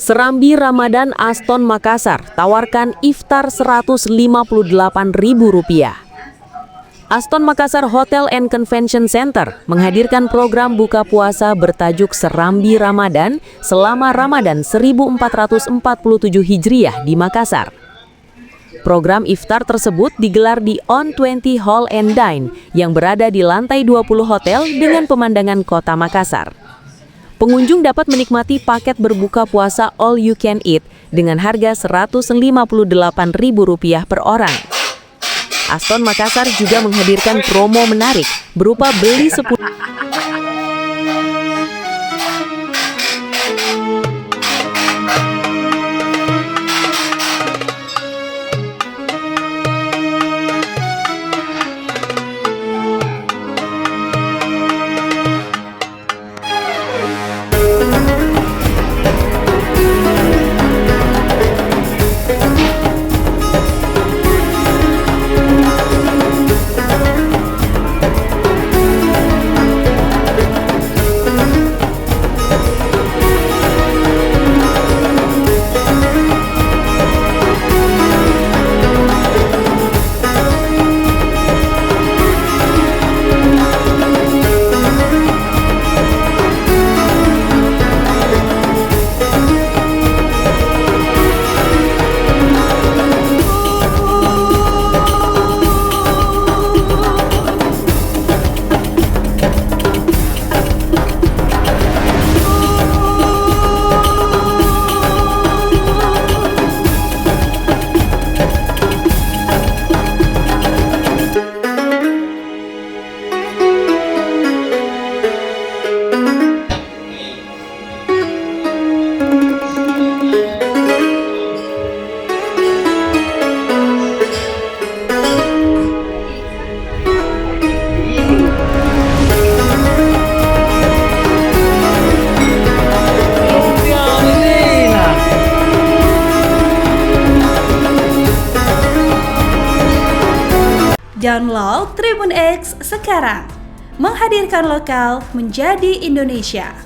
Serambi Ramadan Aston Makassar tawarkan iftar Rp158.000. Aston Makassar Hotel and Convention Center menghadirkan program buka puasa bertajuk Serambi Ramadan selama Ramadan 1447 Hijriah di Makassar. Program iftar tersebut digelar di On 20 Hall and Dine yang berada di lantai 20 hotel dengan pemandangan kota Makassar. Pengunjung dapat menikmati paket berbuka puasa all you can eat dengan harga Rp158.000 per orang. Aston Makassar juga menghadirkan promo menarik berupa beli 10Download Tribun X sekarang, menghadirkan lokal menjadi Indonesia.